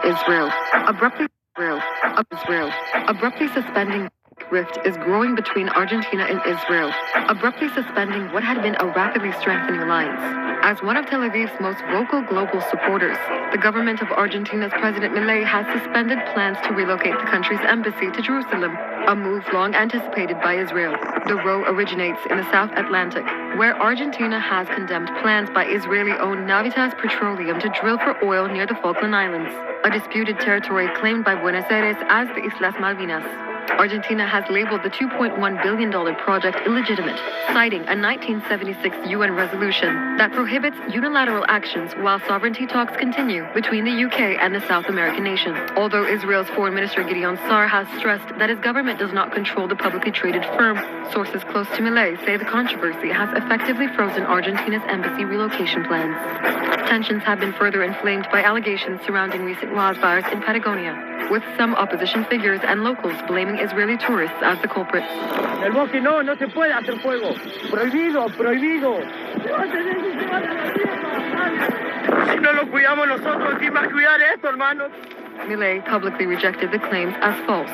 Israel. Abruptly suspending rift is growing between Argentina and Israel, abruptly suspending what had been a rapidly strengthening alliance. As one of Tel Aviv's most vocal global supporters, the government of Argentina's President Milei has suspended plans to relocate the country's embassy to Jerusalem, a move long anticipated by Israel. The row originates in the South Atlantic, where Argentina has condemned plans by Israeli-owned Navitas Petroleum to drill for oil near the Falkland Islands, a disputed territory claimed by Buenos Aires as the Islas Malvinas. Argentina has labeled the $2.1 billion project illegitimate, citing a 1976 UN resolution that prohibits unilateral actions while sovereignty talks continue between the UK and the South American nation. Although Israel's Foreign Minister Gideon Sa'ar has stressed that his government does not control the publicly traded firm, sources close to Milei say the controversy has effectively frozen Argentina's embassy relocation plans. Tensions have been further inflamed by allegations surrounding recent wildfires in Patagonia, with some opposition figures and locals blaming Israeli tourists as the culprits. El bosque no se puede hacer fuego. Prohibido, prohibido. Si no lo cuidamos nosotros, ¿quién va a cuidar esto, hermanos? Milei publicly rejected the claims as false,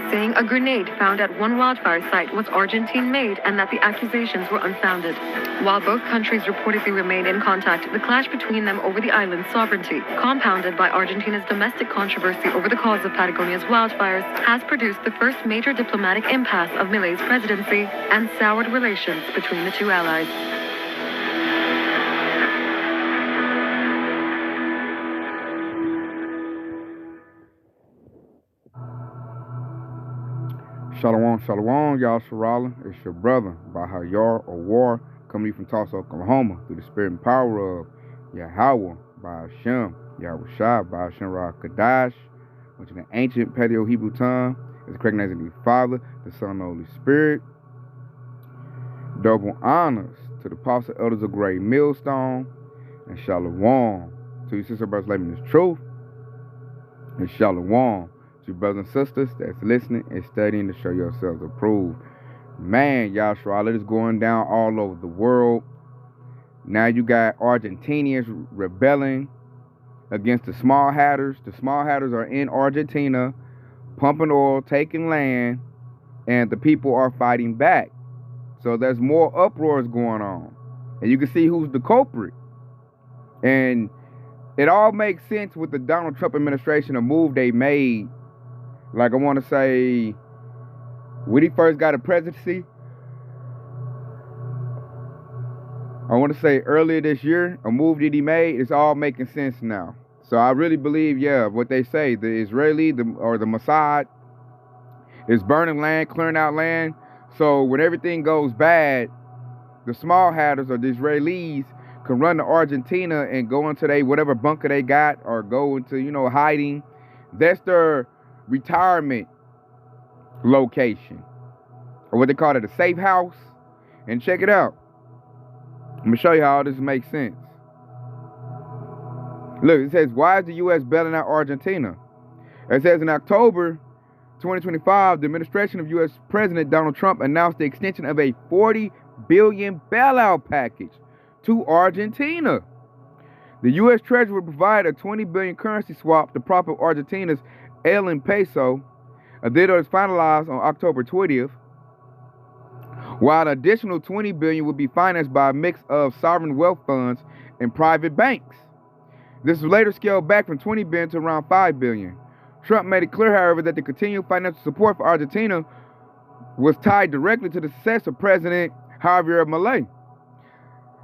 saying a grenade found at one wildfire site was Argentine-made and that the accusations were unfounded. While both countries reportedly remained in contact, the clash between them over the island's sovereignty, compounded by Argentina's domestic controversy over the cause of Patagonia's wildfires, has produced the first major diplomatic impasse of Milei's presidency and soured relations between the two allies. Shalom, shalom, y'all Sharala. It's your brother, Bahayar or War, coming to you from Tulsa, Oklahoma, through the spirit and power of Yahweh, by Hashem, Yahweh Shah, by Hashem Ra Kadash, which in the ancient Paleo-Hebrew tongue is the correct name of the Father, the Son, and the Holy Spirit. Double honors to the apostle elders of Great Millstone, and shalom to your sister brothers living this truth, and shalom to brothers and sisters that's listening and studying to show yourselves approved. Man, Yahshua, it is going down all over the world. Now you got Argentinians rebelling against the small hatters. The small hatters are in Argentina, pumping oil, taking land, and the people are fighting back. So there's more uproars going on. And you can see who's the culprit. And it all makes sense with the Donald Trump administration, a move they made. Like I want to say, when he first got a presidency, I want to say earlier this year, a move that he made, it's all making sense now. So I really believe, what they say, the Israeli or the Mossad is burning land, clearing out land. So when everything goes bad, the small hatters or the Israelis can run to Argentina and go into whatever bunker they got or go into, hiding. That's their retirement location, or what they call it, a safe house. And check it out. I'm going to show you how all this makes sense. Look, it says, why is the U.S. bailing out Argentina? It says in October 2025, the administration of U.S. President Donald Trump announced the extension of a $40 billion bailout package to Argentina. The U.S. Treasury will provide a $20 billion currency swap to prop up Argentina's ailing peso. A deal was finalized on October 20th, while an additional $20 billion will be financed by a mix of sovereign wealth funds and private banks. This was later scaled back from $20 billion to around $5 billion. Trump made it clear, however, that the continued financial support for Argentina was tied directly to the success of President Javier Milei.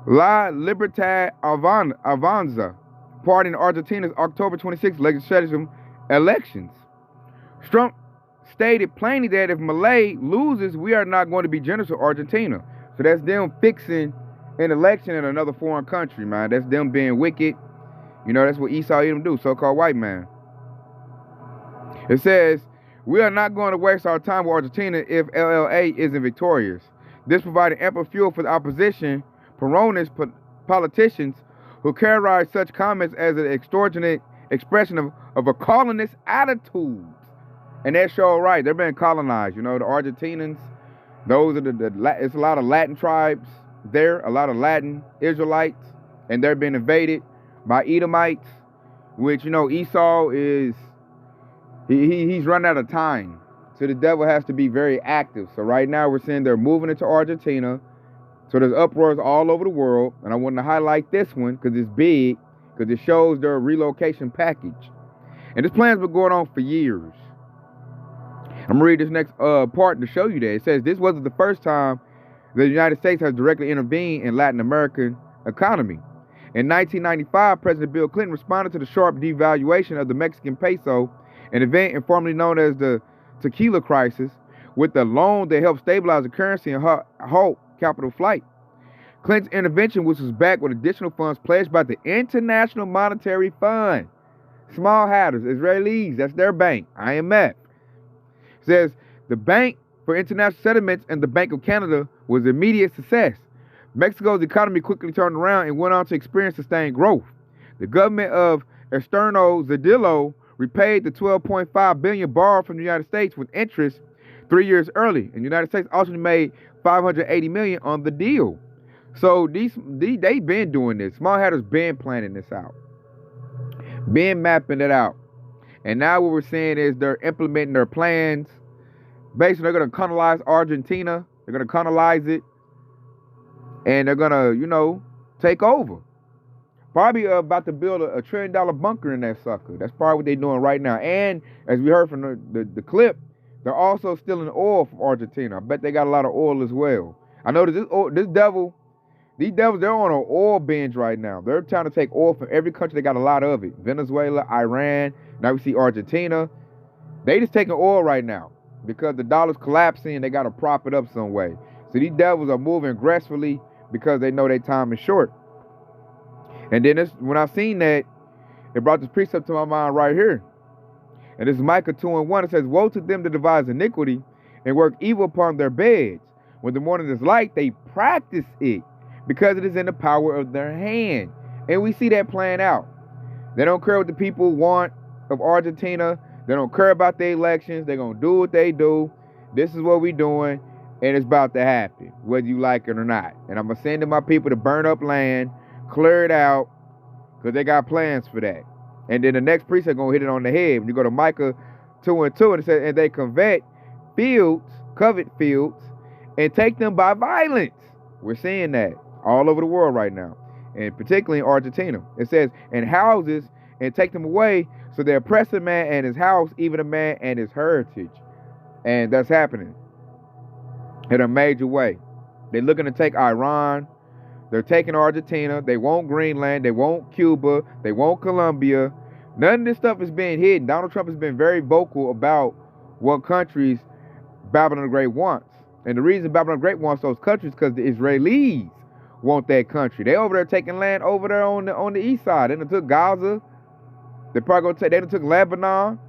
La Libertad Avanza, party in Argentina's October 26th legislative elections. Trump stated plainly that if Milei loses, we are not going to be generous with Argentina. So that's them fixing an election in another foreign country, man. That's them being wicked. That's what Esau Edom do, so-called white man. It says, we are not going to waste our time with Argentina if LLA isn't victorious. This provided ample fuel for the opposition, Peronist politicians who characterize such comments as an extortionate expression of a colonist attitude. And that's all right. They're being colonized. The Argentinians, those are it's a lot of Latin tribes there, a lot of Latin Israelites, and they're being invaded by Edomites. which, you know, Esau is, he's run out of time. So the devil has to be very active. So right now we're seeing they're moving into Argentina. So there's uproars all over the world. And I wanted to highlight this one because it's big, because it shows their relocation package. And this plan's been going on for years. I'm going to read this next part to show you that. It says, this wasn't the first time the United States has directly intervened in Latin American economy. In 1995, President Bill Clinton responded to the sharp devaluation of the Mexican peso, an event informally known as the Tequila Crisis, with a loan that helped stabilize the currency and halt capital flight. Clinton's intervention, which was backed with additional funds pledged by the International Monetary Fund, small hatters, Israelis, that's their bank, IMF, says the Bank for International Settlements and the Bank of Canada was immediate success. Mexico's economy quickly turned around and went on to experience sustained growth. The government of Ernesto Zedillo repaid the $12.5 billion borrowed from the United States with interest 3 years early, and the United States ultimately made $580 million on the deal. So they've been doing this. Small hatters been planning this out, been mapping it out, and now what we're seeing is they're implementing their plans. Basically, they're going to colonize Argentina. They're going to colonize it, and they're going to, you know, take over. Probably about to build a $1 trillion bunker in that sucker. That's probably what they're doing right now. And as we heard from the clip, they're also stealing oil from Argentina. I bet they got a lot of oil as well. I know that these devils, they're on an oil binge right now. They're trying to take oil from every country. They got a lot of it. Venezuela, Iran. Now we see Argentina. They just taking oil right now because the dollar's collapsing and they got to prop it up some way. So these devils are moving aggressively because they know their time is short. And then when I seen that, it brought this precept to my mind right here. And this is Micah 2:1. It says, woe to them that devise iniquity and work evil upon their beds. When the morning is light, they practice it because it is in the power of their hand. And we see that playing out. They don't care what the people want of Argentina. They don't care about the elections. They're going to do what they do. This is what we're doing. And it's about to happen, whether you like it or not. And I'm going to send in my people to burn up land, clear it out, because they got plans for that. And then the next precept going to hit it on the head. When you go to Micah 2:2, and it says, and they covet fields, and take them by violence. We're seeing that all over the world right now, and particularly in Argentina. It says, and houses, and take them away, so they oppress a man and his house, even a man and his heritage. And that's happening in a major way. They're looking to take Iran. They're taking Argentina. They want Greenland. They want Cuba. They want Colombia. None of this stuff is being hidden. Donald Trump has been very vocal about what countries Babylon the Great wants. And the reason Babylon the Great wants those countries is because the Israelis want that country. They over there taking land over there on the east side. They done took Gaza. They probably gonna take. They done took Lebanon.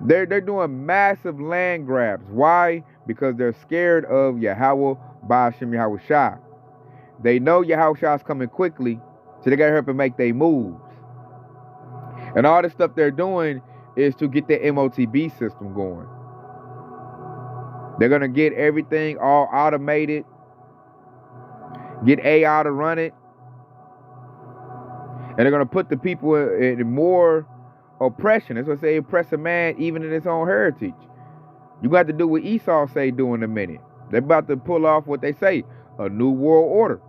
They're doing massive land grabs. Why? Because they're scared of Yahweh Ba'ashem Yahweh Shah. They know Yahweh Shah's coming quickly, so they gotta help him make their moves. And all this stuff they're doing is to get the MOTB system going. They're gonna get everything all automated, get AI to run it, and they're gonna put the people in more oppression. That's what they say, oppress a man even in his own heritage. You got to do what Esau say do in a minute. They're about to pull off what they say, a new world order.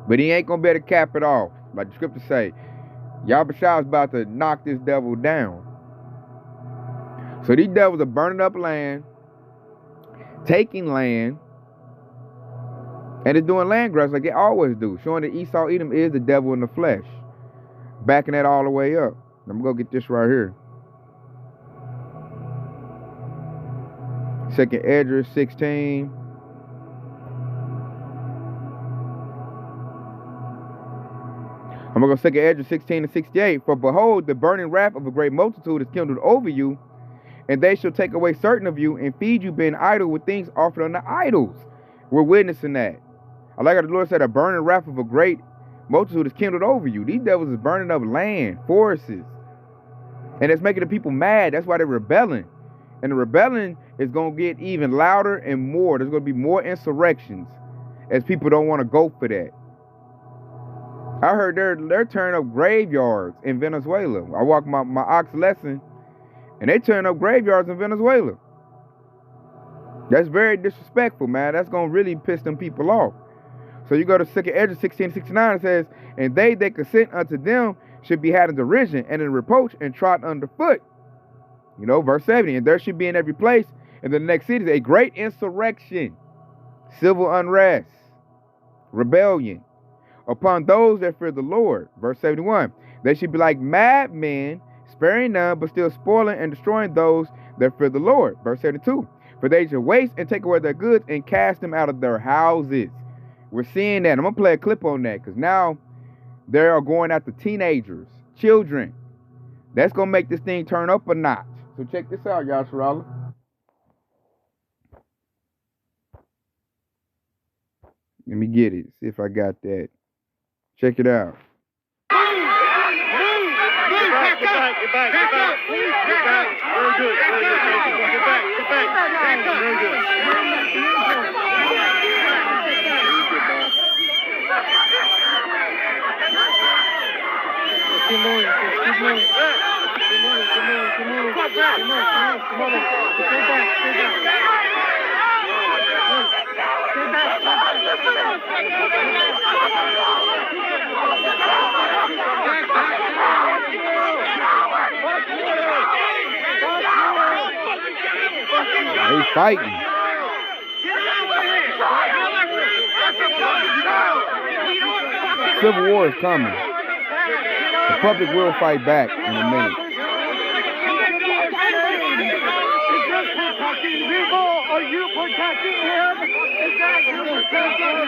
But he ain't gonna be able to cap it off. Like the scriptures say, Yahweh is about to knock this devil down. So these devils are burning up land, taking land, and it's doing land grabs like they always do, showing that Esau Edom is the devil in the flesh. Backing that all the way up. I'm gonna go get this right here. 2nd Esdras 16. I'm going to go 2nd Esdras 16 and 68. For behold, the burning wrath of a great multitude is kindled over you, and they shall take away certain of you and feed you being idle with things offered unto idols. We're witnessing that. I like how the Lord said, a burning wrath of a great multitude is kindled over you. These devils is burning up land, forests, and it's making the people mad. That's why they're rebelling. And the rebellion is going to get even louder and more. There's going to be more insurrections as people don't want to go for that. I heard they're turning up graveyards in Venezuela. I walked my ox lesson, and they turn up graveyards in Venezuela. That's very disrespectful, man. That's gonna really piss them people off. So you go to 2nd Ezra 16:69, it says, and they that consent unto them should be had in derision and in reproach and trodden underfoot. You know, verse 70, and there should be in every place in the next cities a great insurrection, civil unrest, rebellion upon those that fear the Lord. Verse 71, they should be like madmen, sparing none, but still spoiling and destroying those that fear the Lord. Verse 72, for they shall waste and take away their goods and cast them out of their houses. We're seeing that. I'm going to play a clip on that because now they are going after teenagers, children. That's going to make this thing turn up a notch. So check this out, Yasharala. Let me get it. See if I got that. Check it out. Get back. Very good. Get back. Very good. Keep moving. They fighting. Civil war is coming. The public will fight back in a minute. Are you protecting him? Is that you protecting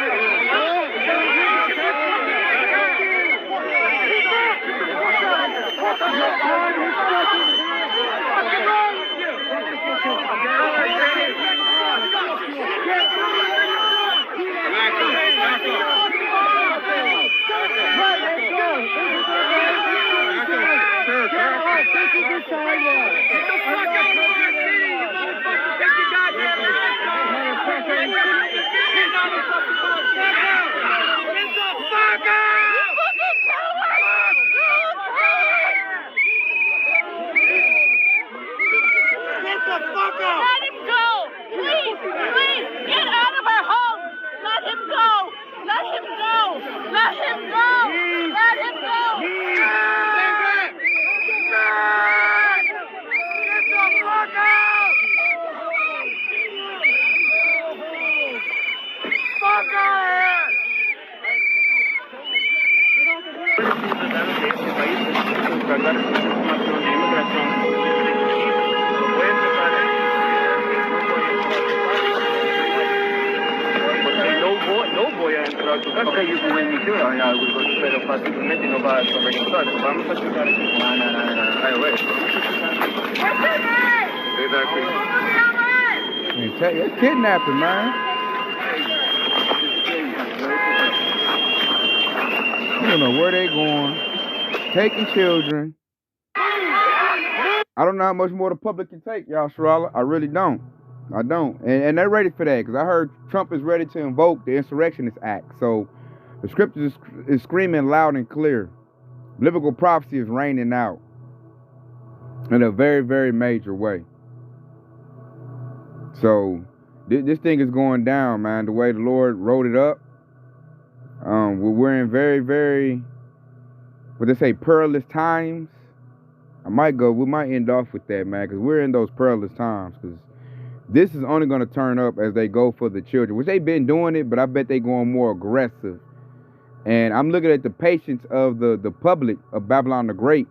Okay, you can win me too. I will go to pero fácilmente no va a sobrevisar. Vamos a ayudar. No. It's kidnapping, man. I don't know where they going. Taking children. I don't know how much more the public can take, y'all, Sharala. I really don't. I don't. And they're ready for that because I heard Trump is ready to invoke the Insurrectionist Act. So the scripture is screaming loud and clear. Biblical prophecy is raining out in a very, very major way. So this thing is going down, man, the way the Lord wrote it up. We're in very, very, what they say, perilous times. We might end off with that, man, because we're in those perilous times. Because this is only going to turn up as they go for the children, which they've been doing it, but I bet they're going more aggressive. And I'm looking at the patience of the public of Babylon the Great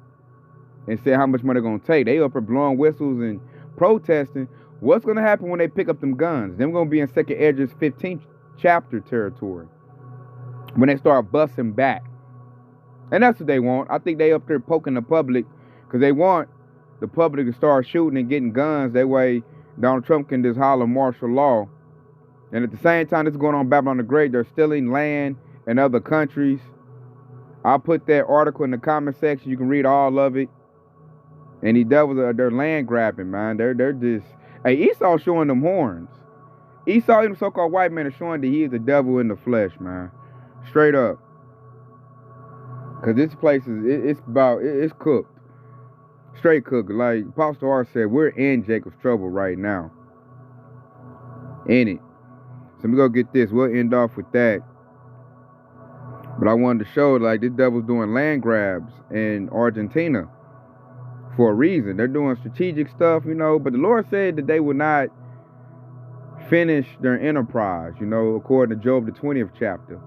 and saying how much money they're going to take. They up for blowing whistles and protesting. What's going to happen when they pick up them guns? They're going to be in 2nd Ezra's 15th chapter territory when they start busting back. And that's what they want. I think they up there poking the public because they want the public to start shooting and getting guns. That way Donald Trump can just holler martial law. And at the same time this is going on in Babylon the Great, they're stealing land in other countries. I'll put that article in the comment section. You can read all of it. And these devils they're land grabbing, man. They're just... Hey, Esau showing them horns. Esau, even so-called white man, is showing that he is the devil in the flesh, man. Straight up. Cause this place it's cooked. Straight cooked. Like Apostle R said, we're in Jacob's trouble right now. In it. So we go get this. We'll end off with that. But I wanted to show like this devil's doing land grabs in Argentina for a reason. They're doing strategic stuff, but the Lord said that they would not finish their enterprise, according to Job the 20th chapter.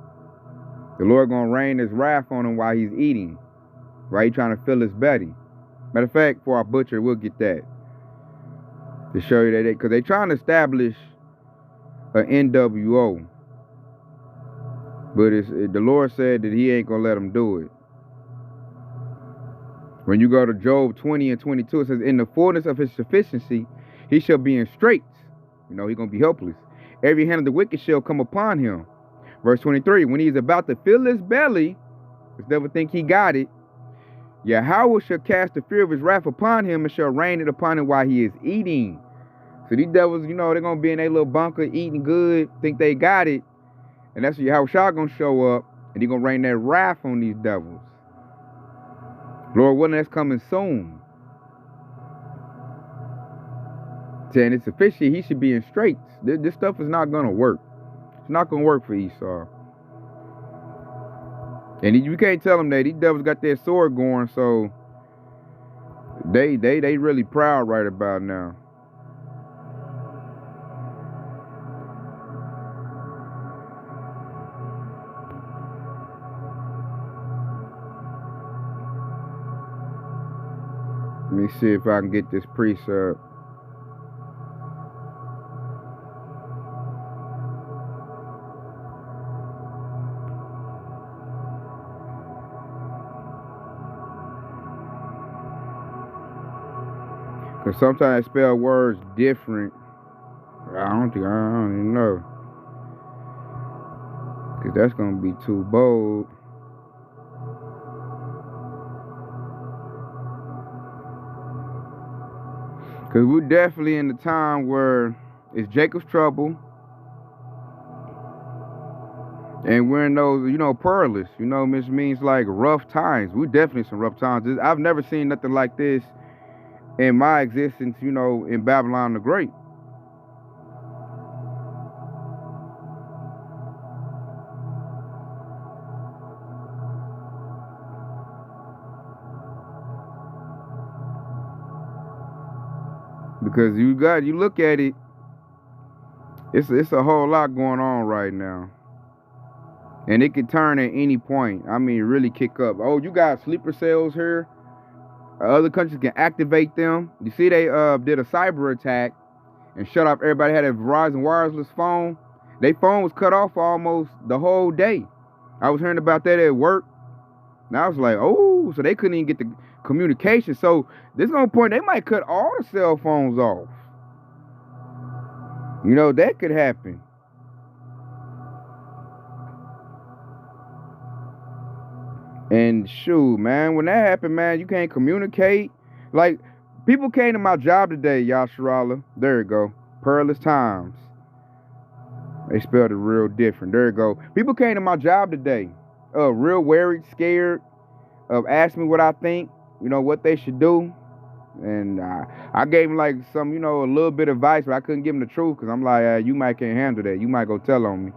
The Lord gonna rain his wrath on him while he's eating. While he's trying to fill his belly. Matter of fact, for our butcher, we'll get that. To show you that because they're trying to establish an NWO. But the Lord said that he ain't going to let them do it. When you go to Job 20 and 22, it says, in the fullness of his sufficiency, he shall be in straits. He's going to be helpless. Every hand of the wicked shall come upon him. Verse 23, when he is about to fill his belly, the devil think he got it, Yahweh shall cast the fear of his wrath upon him and shall rain it upon him while he is eating. So these devils, they're going to be in their little bunker eating good, think they got it. And that's when Yahweh Shah going to show up and he's going to rain that wrath on these devils. Lord willing, that's coming soon. Saying it's official, he should be in straits. This stuff is not going to work. It's not going to work for Esau. And you can't tell them that these devils got their sword going, so they really proud right about now. Let me see if I can get this precept. Because sometimes I spell words different. I don't even know. Because that's going to be too bold. Because we're definitely in the time where it's Jacob's trouble. And we're in those, perilous. Which means like rough times. We're definitely some rough times. I've never seen nothing like this in my existence, in Babylon the Great. Because you look at it, it's a whole lot going on right now. And it could turn at any point. I mean, really kick up. Oh, you got sleeper cells here. Other countries can activate them. You see, they did a cyber attack and shut off everybody had a Verizon wireless phone. Their phone was cut off for almost the whole day. I was hearing about that at work. And I was like, oh, so they couldn't even get the communication. So this is going to point, they might cut all the cell phones off. That could happen. And shoot, man, when that happened, man, you can't communicate. Like, people came to my job today, Yasharala. There you go. Perilous times. They spelled it real different. There you go. People came to my job today. Real worried, scared, asking me what I think, what they should do. And I gave them like some, a little bit of advice, but I couldn't give them the truth because I'm like, you might can't handle that. You might go tell on me.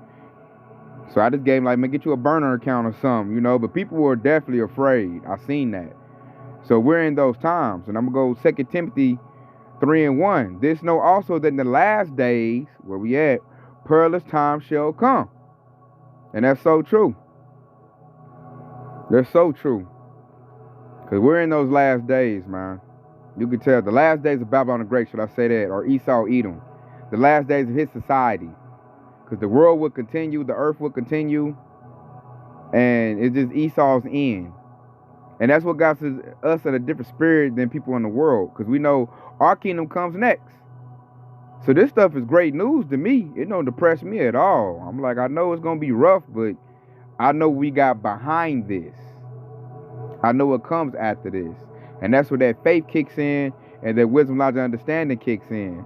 So I just gave him like, man, get you a burner account or something, But people were definitely afraid. I seen that. So we're in those times. And I'm going to go 2 Timothy 3:1. This know also that in the last days, where we at, perilous times shall come. And that's so true. That's so true. Because we're in those last days, man. You can tell the last days of Babylon the Great, should I say that, or Esau, Edom. The last days of his society. Because the world will continue, the earth will continue, and it's just Esau's end. And that's what got us at a different spirit than people in the world, because we know our kingdom comes next. So this stuff is great news to me. It don't depress me at all. I'm like, I know it's going to be rough, but I know we got behind this. I know what comes after this. And that's where that faith kicks in, and that wisdom, knowledge, and understanding kicks in.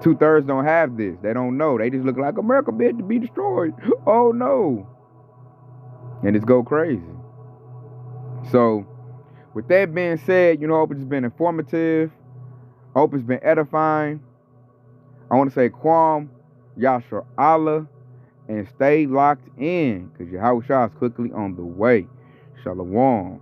2/3 don't have this. They don't know. They just look like America meant to be destroyed. Oh no. And it's go crazy. So, with that being said, I hope it's been informative. I hope it's been edifying. I want to say Kwam, Yasha Allah, and stay locked in, because Yahushua is quickly on the way. Shalom.